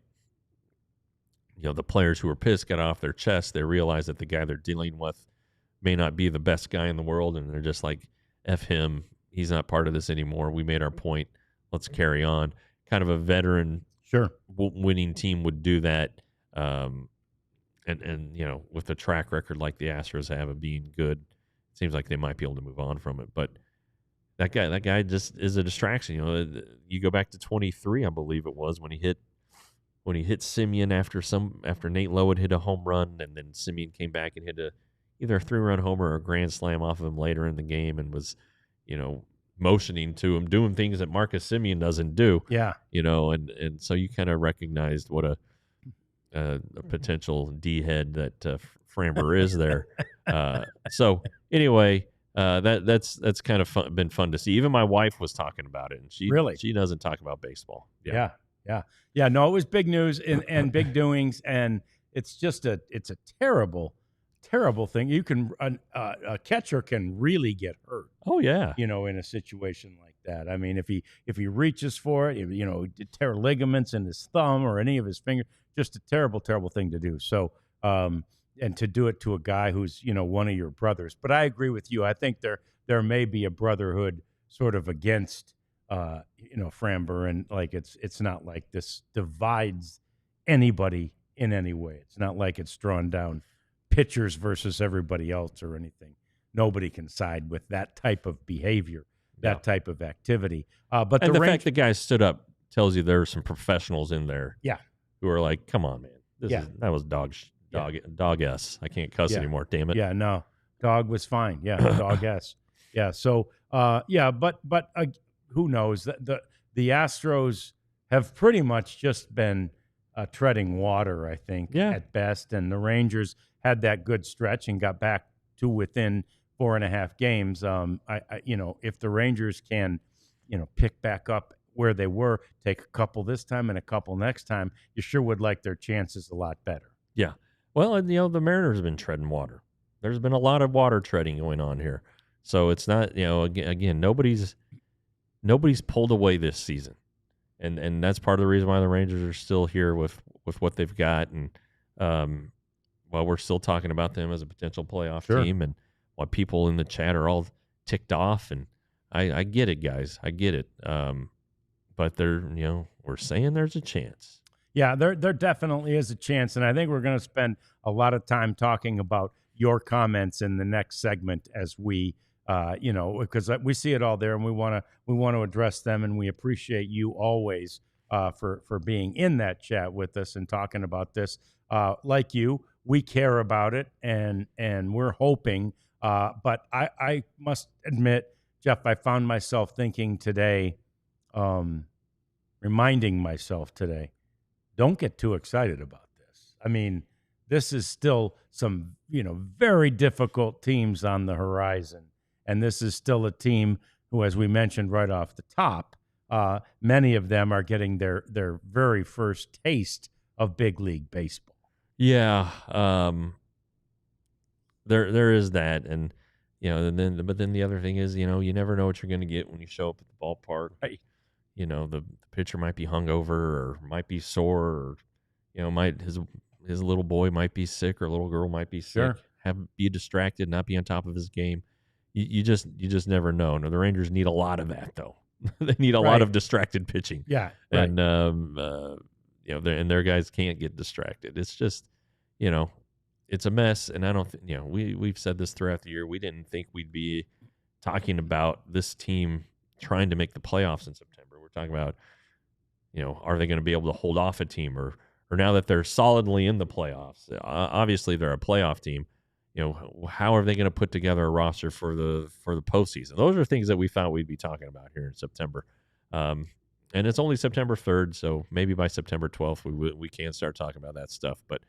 the players who were pissed got off their chest, they realize that the guy they're dealing with may not be the best guy in the world, and they're just like, F him, he's not part of this anymore. We made our point. Let's carry on. Kind of a veteran, winning team would do that. And with a track record like the Astros have of being good, it seems like they might be able to move on from it. But that guy just is a distraction. You go back to 23, I believe it was, when he hit Semien after Nate Lowe had hit a home run, and then Semien came back and hit either a 3-run homer or a grand slam off of him later in the game, and was motioning to him, doing things that Marcus Semien doesn't do. Yeah. And so you kind of recognized what a potential D-head that Framber is there. So anyway, that's kind of been fun to see. Even my wife was talking about it, and she doesn't talk about baseball. Yeah. No, it was big news and big doings, and it's just it's a terrible thing. You can a catcher can really get hurt. Oh yeah, in a situation like that. I mean, if he reaches for it, tear ligaments in his thumb or any of his fingers. Just a terrible thing to do. So, and to do it to a guy who's, one of your brothers. But I agree with you. I think there may be a brotherhood sort of against, Framber, and like it's not like this divides anybody in any way. It's not like it's drawn down pitchers versus everybody else or anything. Nobody can side with that type of behavior, that type of activity. But the fact the guy stood up tells you there are some professionals in there. Yeah. Who are like, come on, man. That was dog S. I can't cuss anymore, damn it. Yeah, no. Dog was fine. Yeah, dog S. Yeah, so, but who knows? The Astros have pretty much just been treading water, I think, at best. And the Rangers had that good stretch and got back to within 4.5 games. If the Rangers can, pick back up where they were, take a couple this time and a couple next time, you sure would like their chances a lot better. Yeah. Well, and, the Mariners have been treading water. There's been a lot of water treading going on here. So it's not, again, nobody's pulled away this season. And that's part of the reason why the Rangers are still here with what they've got. And, we're still talking about them as a potential playoff team, and what people in the chat are all ticked off. And I get it, guys. I get it. But we're saying there's a chance. Yeah, there definitely is a chance, and I think we're going to spend a lot of time talking about your comments in the next segment as we, because we see it all there, and we want to address them, and we appreciate you always for being in that chat with us and talking about this. Like you, we care about it, and we're hoping. But I must admit, Jeff, I found myself thinking today, reminding myself today, don't get too excited about this. I mean, this is still some, very difficult teams on the horizon. And this is still a team who, as we mentioned right off the top, many of them are getting their very first taste of big league baseball. Yeah. There is that. And, but then the other thing is, you never know what you're going to get when you show up at the ballpark. Right. The pitcher might be hungover or might be sore, or his little boy might be sick, or little girl might be sick. Sure. Be distracted, not be on top of his game. You just never know. No, the Rangers need a lot of that, though. They need a lot of distracted pitching. Yeah, right. And their guys can't get distracted. It's just, it's a mess. And I don't think, we've said this throughout the year. We didn't think we'd be talking about this team trying to make the playoffs in September. We're talking about, are they going to be able to hold off a team, or now that they're solidly in the playoffs? Obviously, they're a playoff team. How are they going to put together a roster for the postseason? Those are things that we thought we'd be talking about here in September. And it's only September 3rd, so maybe by September 12th we can start talking about that stuff. But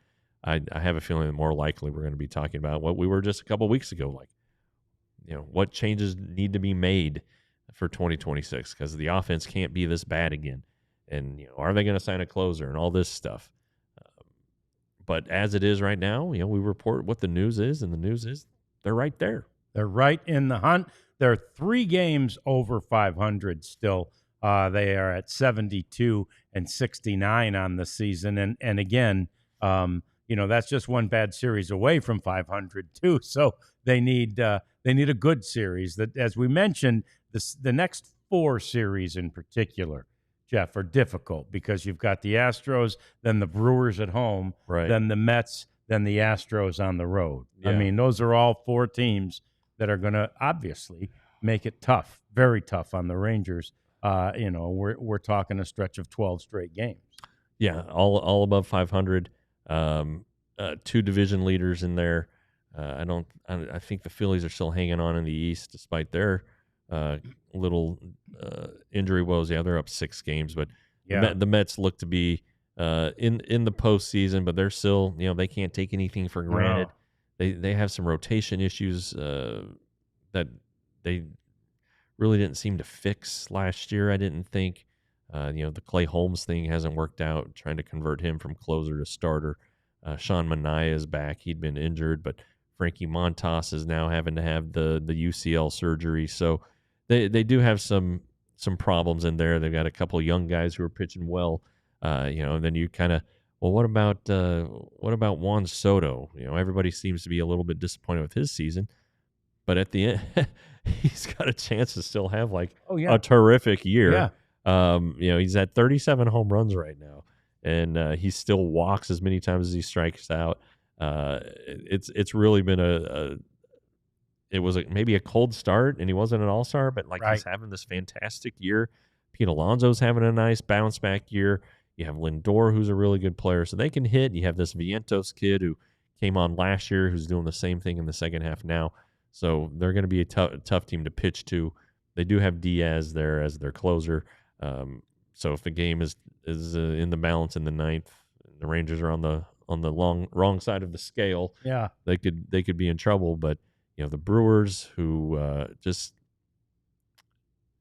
I have a feeling that more likely we're going to be talking about what we were just a couple weeks ago, like, what changes need to be made for 2026, because the offense can't be this bad again. And, are they going to sign a closer and all this stuff? But as it is right now, we report what the news is, and the news is they're right there. They're right in the hunt. They're 3 games over 500 still. They are at 72 and 69 on the season. And again, that's just one bad series away from 500 too. So they need a good series. That, as we mentioned, the next 4 series in particular, Jeff, are difficult because you've got the Astros, then the Brewers at home, then the Mets, then the Astros on the road. Yeah. I mean, those are all 4 teams that are going to obviously make it tough, very tough on the Rangers. We're talking a stretch of 12 straight games. Yeah, all above 500. 2 division leaders in there. I think the Phillies are still hanging on in the East despite their little injury woes. Yeah, they're up 6 games, but the Mets look to be in the postseason, but they're still, they can't take anything for granted. No. They have some rotation issues that they really didn't seem to fix last year, I didn't think. The Clay Holmes thing hasn't worked out, trying to convert him from closer to starter. Sean Manaea is back. He'd been injured, but Frankie Montas is now having to have the UCL surgery. So they do have some problems in there. They've got a couple of young guys who are pitching well. And then you kind of, well, what about Juan Soto? Everybody seems to be a little bit disappointed with his season, but at the end, he's got a chance to still have a terrific year. Yeah. He's at 37 home runs right now, and he still walks as many times as he strikes out. It's really been maybe a cold start, and he wasn't an all-star, but he's having this fantastic year. Pete Alonso's having a nice bounce back year. You have Lindor, who's a really good player, so they can hit. You have this Vientos kid who came on last year, who's doing the same thing in the second half now. So they're going to be a tough team to pitch to. They do have Diaz there as their closer. So if the game is in the balance in the ninth, the Rangers are on the wrong side of the scale. Yeah, they could be in trouble. But the Brewers, who just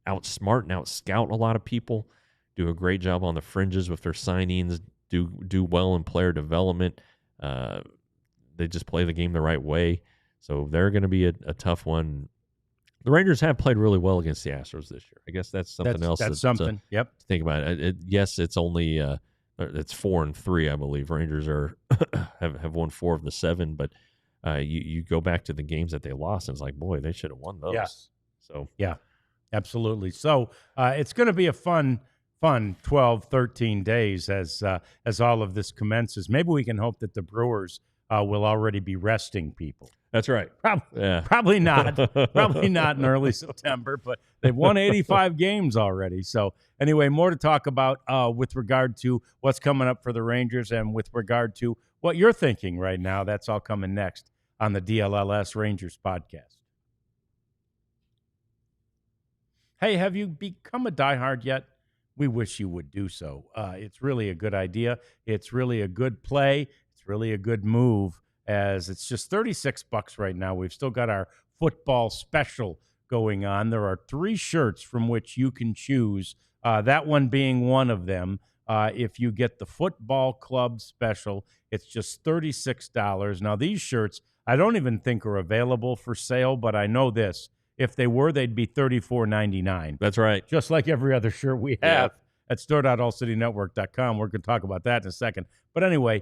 outsmart and outscout a lot of people, do a great job on the fringes with their signings, do well in player development. They just play the game the right way. So they're going to be a tough one. The Rangers have played really well against the Astros this year. I guess that's something else. That's something. To think about. Yes, it's only it's 4-3, I believe. Rangers have won 4 of the 7, but you go back to the games that they lost, and it's like, boy, they should have won those. Yes. So yeah, absolutely. So it's going to be a fun 12, 13 days as all of this commences. Maybe we can hope that the Brewers will already be resting people. That's right. Probably not. Probably not in early September, but they've won 85 games already. So anyway, more to talk about with regard to what's coming up for the Rangers and with regard to what you're thinking right now. That's all coming next on the DLLS Rangers podcast. Hey, have you become a diehard yet? We wish you would do so. It's really a good idea. It's really a good play. It's really a good move, as it's just $36 right now. We've still got our football special going on. There are 3 shirts from which you can choose, that one being one of them. If you get the football club special, it's just $36. Now, these shirts, I don't even think are available for sale, but I know this. If they were, they'd be $34.99. That's right. Just like every other shirt we have at store.allcitynetwork.com. We're going to talk about that in a second. But anyway,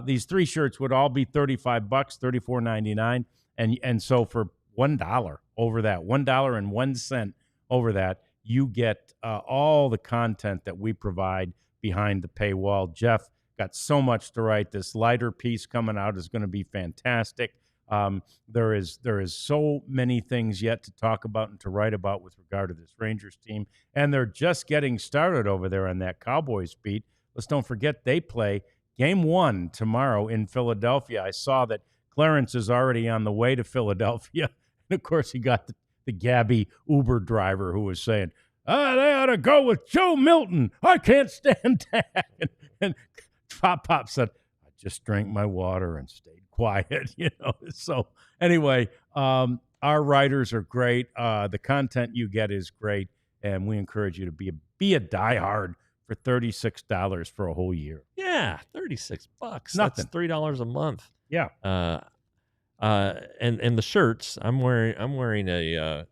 these 3 shirts would all be $35, $34.99. And so for $1 over that, $1.01 over that, you get all the content that we provide behind the paywall. Jeff got so much to write. This lighter piece coming out is going to be fantastic. There is so many things yet to talk about and to write about with regard to this Rangers team, and they're just getting started over there on that Cowboys beat. Let's don't forget they play Game 1 tomorrow in Philadelphia. I saw that Clarence is already on the way to Philadelphia, and of course he got the Gabby Uber driver who was saying, they ought to go with Joe Milton. I can't stand that. And Pop said, I just drank my water and stayed quiet, So anyway, our writers are great. The content you get is great, and we encourage you to be a diehard for $36 for a whole year. Yeah, $36. Nothing. That's $3 a month. Yeah. And the shirts, I'm wearing a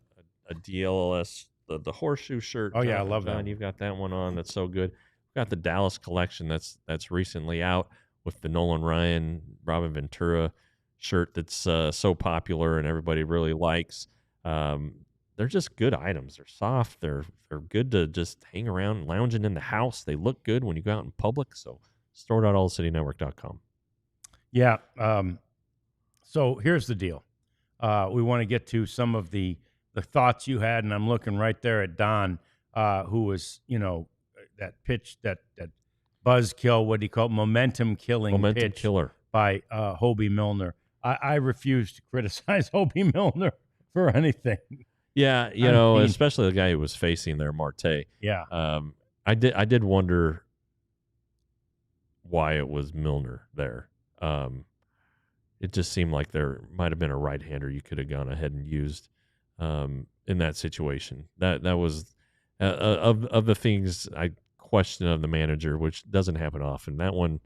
DLLS the horseshoe shirt. Oh yeah, I love that. You've got that one on. That's so good. We've got the Dallas collection that's recently out with the Nolan Ryan, Robin Ventura shirt that's so popular and everybody really likes. They're just good items. They're soft. They're good to just hang around, lounging in the house. They look good when you go out in public. So store.allcitynetwork.com. Yeah. So here's the deal. We want to get to some of the thoughts you had, and I'm looking right there at Don, who was, that pitch, that buzzkill, what do you call it? Momentum pitch killer by Hobie Milner. I refuse to criticize Hobie Milner for anything. Yeah, especially the guy who was facing there, Marte. Yeah. I did wonder why it was Milner there. It just seemed like there might have been a right-hander you could have gone ahead and used in that situation. That was of the things I question of the manager, which doesn't happen often. That one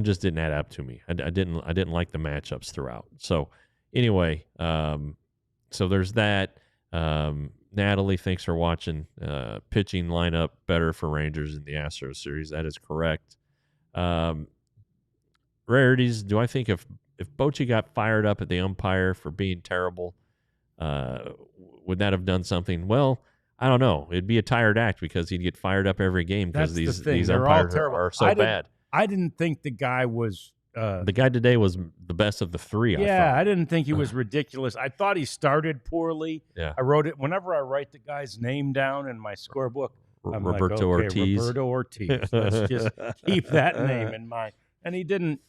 just didn't add up to me. I didn't like the matchups throughout. So anyway, so there's that. Natalie, thanks for watching. Pitching lineup better for Rangers in the Astros series. That is correct. Rarities. Do I think if Bochy got fired up at the umpire for being terrible, would that have done something? Well, I don't know. It'd be a tired act because he'd get fired up every game because these umpires are so bad. I didn't think the guy was... the guy today was the best of the 3, I didn't think he was ridiculous. I thought he started poorly. Yeah. I wrote it. Whenever I write the guy's name down in my scorebook, I'm Roberto Ortiz. Roberto Ortiz. Let's just keep that name in mind. And he didn't...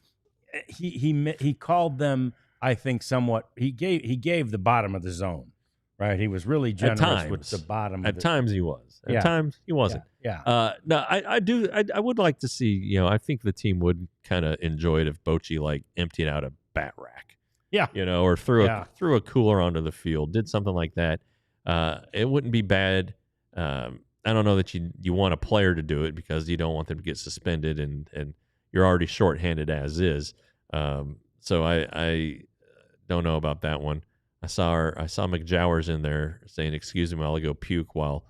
He called them, I think, somewhat... He gave the bottom of the zone, Right. He was really At generous with times. the bottom. At times he was. At Yeah. times he wasn't. Yeah. No, I would like to see, I think the team would kind of enjoy it if Bochy like emptied out a bat rack. Yeah. Or threw a cooler onto the field, did something like that. It wouldn't be bad. I don't know that you want a player to do it because you don't want them to get suspended and you're already shorthanded as is. So I don't know about that one. I saw McJowers in there saying, "Excuse me while I go puke," while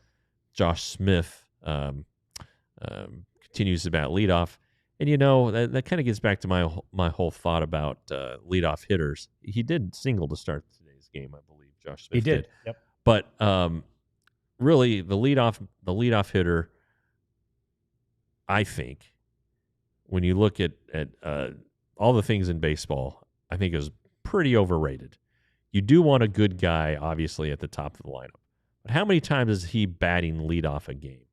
Josh Smith continues to bat leadoff. And that kind of gets back to my whole thought about leadoff hitters. He did single to start today's game, I believe. Josh Smith He did. Yep. But really, the leadoff hitter, I think, when you look at all the things in baseball, I think is pretty overrated. You do want a good guy, obviously, at the top of the lineup. But how many times is he batting leadoff a game?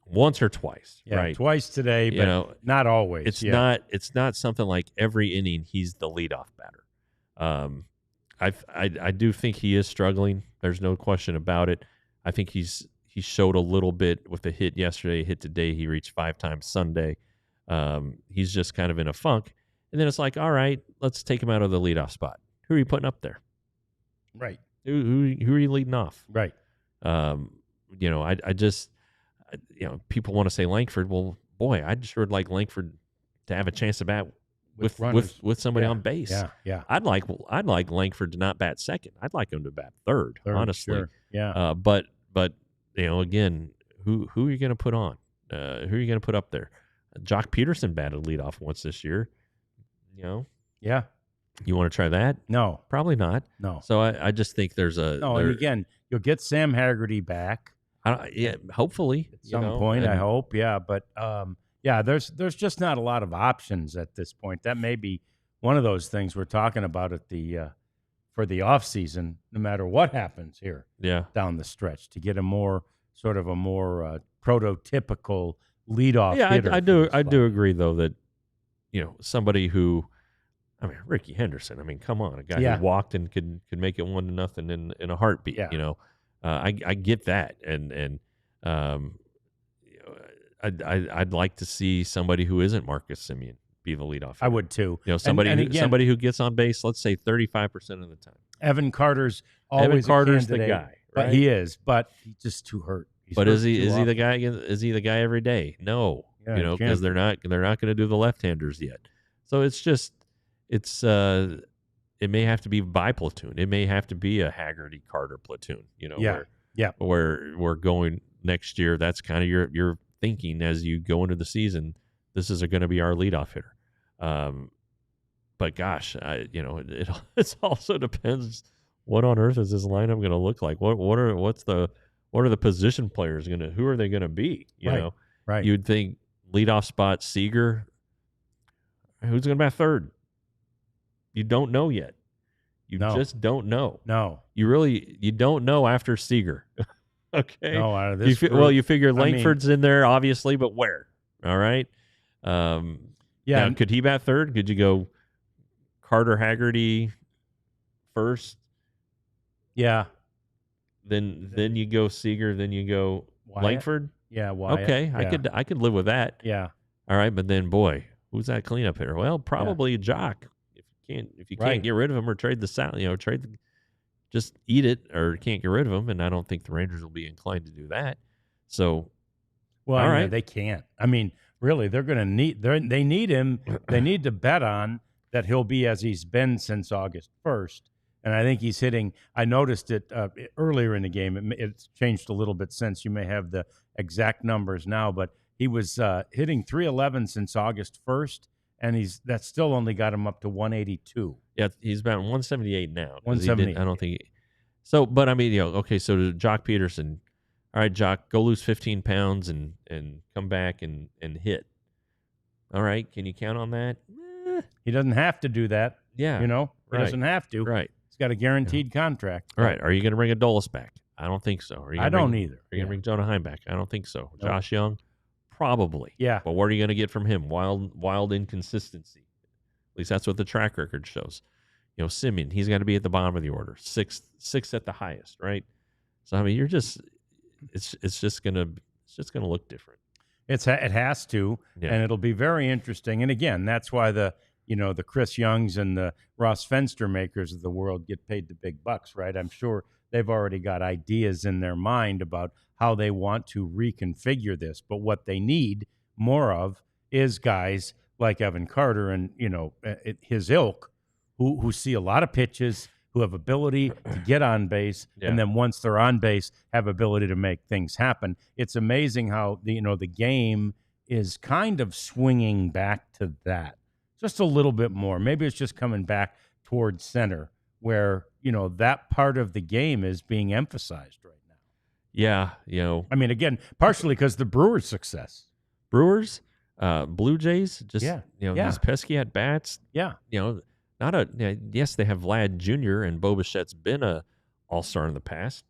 Once or twice, right? Twice today, but not always. It's not something like every inning he's the leadoff batter. I do think he is struggling. There's no question about it. I think he showed a little bit with a hit yesterday, a hit today. He reached 5 times Sunday. He's just kind of in a funk. And then it's like, all right, let's take him out of the leadoff spot. Who are you putting up there? Right. Who are you leading off? Right. I just, people want to say Langford. Well, boy, I'd sure like Langford to have a chance to bat with somebody on base. Yeah. I'd like Langford to not bat second. I'd like him to bat third honestly. Sure. Yeah. But again, who are you going to put on? Who are you going to put up there? Jock Peterson batted leadoff once this year. Yeah. You want to try that? No. Probably not. No. So I just think there's a and again, you'll get Sam Haggerty back. Hopefully at some point. I hope. Yeah, but there's just not a lot of options at this point. That may be one of those things we're talking about at the for the off season. No matter what happens here, down the stretch, to get a more prototypical leadoff hitter. I do agree though that somebody who. Ricky Henderson. come on, a guy who walked and could make it 1-0 in a heartbeat. Yeah. I get that, and I'd like to see somebody who isn't Marcus Semien be the leadoff hitter. I would too. Somebody who gets on base, let's say 35% of the time. Evan Carter's always the guy, right? But he is. But he's just too hurt. Is he the guy? Is he the guy every day? No, because they're not going to do the left-handers yet. So it's just. It may have to be by platoon. It may have to be a Haggerty Carter platoon. Where we're going next year. That's kind of your thinking as you go into the season. This is going to be our leadoff hitter. But gosh, it also depends. What on earth is this lineup going to look like? What are the position players going to? Who are they going to be? Right. You'd think leadoff spot Seager. Who's going to bat third? You don't know yet. You just don't know. No. You don't know after Seager. Okay. No, out of this group, you figure Langford's in there, obviously, but where? All right. Now, could he bat third? Could you go Carter Haggerty first? Yeah. Then you go Seager, then you go Wyatt? Langford? Yeah, Wyatt. Okay. Yeah. I could live with that. Yeah. All right, but then boy, who's that cleanup hitter? Well, probably Jock. If you can't get rid of him or trade just eat it or can't get rid of him, and I don't think the Rangers will be inclined to do that. So, well, all right, they can't. Really, they're going to need. They need him. They need to bet on that he'll be as he's been since August 1st, and I think he's hitting. I noticed it earlier in the game. It's changed a little bit since. You may have the exact numbers now, but he was hitting .311 since August 1st. And that's still only got him up to 182. Yeah, he's about 178 now. 178. I don't think. So, but okay. So to Jock Peterson, all right, Jock, go lose 15 pounds and come back and hit. All right, can you count on that? He doesn't have to do that. Yeah, he right. doesn't have to. Right, he's got a guaranteed contract. All right, are you going to bring Adolis back? I don't think so. I don't either. Are you going to bring Jonah Heim back? I don't think so. Nope. Josh Young. Probably. Yeah. But what are you going to get from him? Wild inconsistency. At least that's what the track record shows. Simeon, he's got to be at the bottom of the order, sixth at the highest, right? So I mean, it's just gonna look different. It has to, and it'll be very interesting. And again, that's why the Chris Youngs and the Ross Fenster makers of the world get paid the big bucks, right? I'm sure they've already got ideas in their mind about how they want to reconfigure this. But what they need more of is guys like Evan Carter and his ilk, who see a lot of pitches, who have ability to get on base, and then once they're on base, have ability to make things happen. It's amazing how the game is kind of swinging back to that just a little bit more. Maybe it's just coming back towards center, where that part of the game is being emphasized right now. Yeah, I mean, again, partially because the Brewers' success. Brewers, Blue Jays, just these pesky at bats. Yeah, yes, they have Vlad Jr. and Bo Bichette's been a all-star in the past,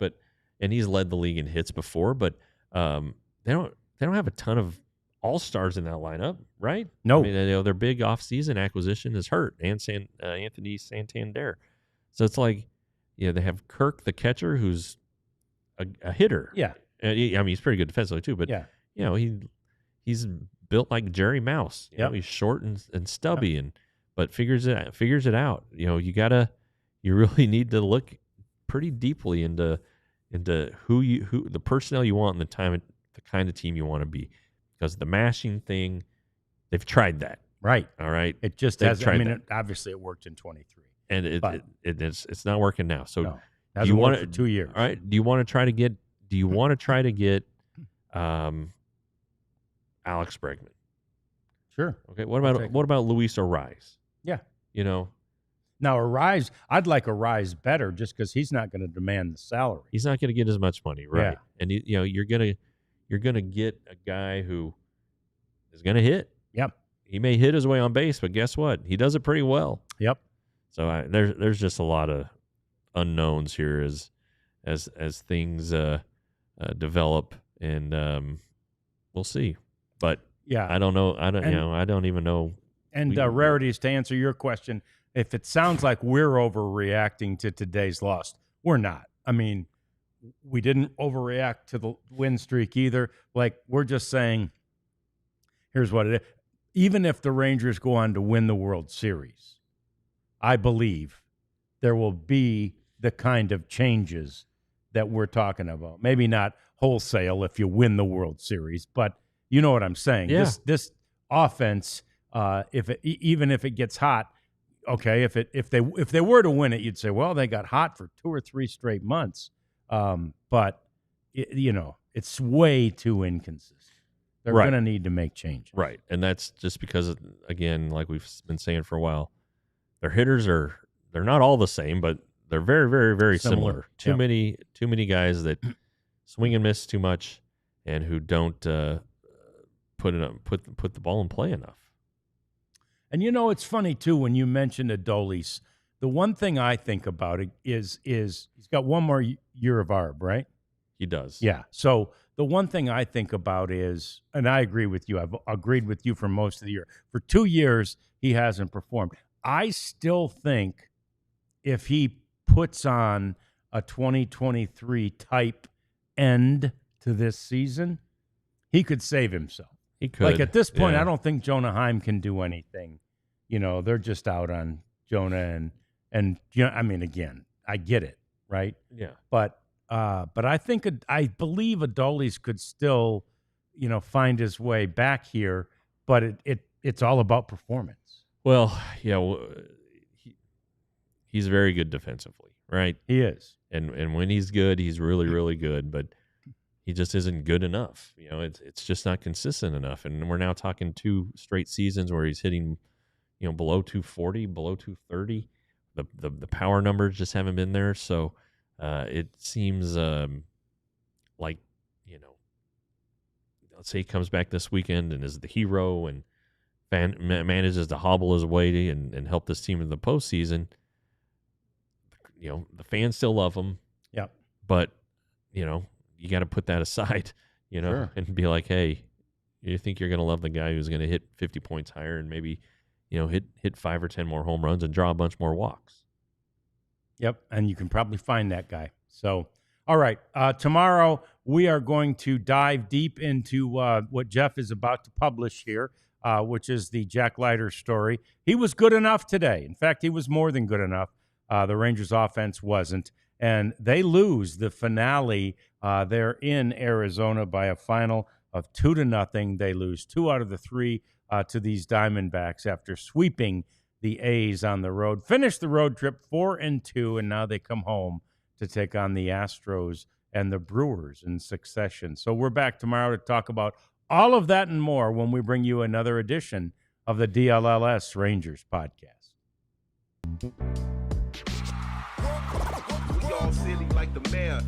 and he's led the league in hits before, but they don't have a ton of all-stars in that lineup, right? No. I mean, their big off-season acquisition is Hurt and Anthony Santander. So it's like, they have Kirk, the catcher, who's a hitter. Yeah. I mean, he's pretty good defensively too, but he's built like Jerry Mouse. He's short and stubby but figures it out. You really need to look pretty deeply into who the personnel you want and the kind of team you want to be, because the mashing thing, they've tried that. Right. All right. It just has. I mean, obviously it worked in 23, and it's not working now. So no, do you want it for 2 years? All right. Do you want to try to get Alex Bregman? Sure. Okay. What about Luis Ariz? Yeah. Now Ariz, I'd like Ariz better just because he's not going to demand the salary. He's not going to get as much money, right? Yeah. And you're gonna get a guy who is going to hit. Yep. He may hit his way on base, but guess what? He does it pretty well. Yep. So there's just a lot of unknowns here as things develop, and we'll see. But yeah, I don't know. I don't even know. And Rarities, to answer your question, if it sounds like we're overreacting to today's loss, we're not. I mean, we didn't overreact to the win streak either. Like, we're just saying, here's what it is. Even if the Rangers go on to win the World Series, I believe there will be the kind of changes that we're talking about. Maybe not wholesale if you win the World Series, but you know what I'm saying. Yeah. This offense, even if it gets hot, okay, if they were to win it, you'd say, well, they got hot for 2 or 3 straight months. But it's way too inconsistent. They're going to need to make changes. Right. And that's just because, again, like we've been saying for a while, their hitters they're not all the same, but they're very, very, very similar. Too many guys that swing and miss too much, and who don't put the ball in play enough. And it's funny too when you mentioned Adolis. The one thing I think about it is he's got one more year of ARB, right? He does. Yeah. So the one thing I think about is, and I agree with you, I've agreed with you for most of the year. For 2 years, he hasn't performed. I still think if he puts on a 2023 type end to this season, he could save himself. He could. Like, at this point, I don't think Jonah Heim can do anything. They're just out on Jonah and I mean, again, I get it, right? Yeah. But I believe Adolis could still, find his way back here, but it's all about performance. Well, yeah, he's very good defensively, right? He is. And when he's good, he's really, really good, but he just isn't good enough. It's just not consistent enough. And we're now talking 2 straight seasons where he's hitting, below 240, below 230. The power numbers just haven't been there. So it seems like, let's say he comes back this weekend and is the hero and manages to hobble his way and help this team in the postseason. The fans still love him. Yeah. But, you got to put that aside, Sure. and be like, hey, you think you're going to love the guy who's going to hit 50 points higher and maybe, hit 5 or 10 more home runs and draw a bunch more walks. Yep, and you can probably find that guy. So, all right, tomorrow we are going to dive deep into what Jeff is about to publish here, which is the Jack Leiter story. He was good enough today. In fact, he was more than good enough. The Rangers offense wasn't, and they lose the finale. They're in Arizona by a final of 2-0. They lose 2 out of the 3 to these Diamondbacks after sweeping the A's on the road. Finished the road trip 4-2, and now they come home to take on the Astros and the Brewers in succession. So we're back tomorrow to talk about all of that and more when we bring you another edition of the DLLS Rangers podcast. We all silly like the mayor.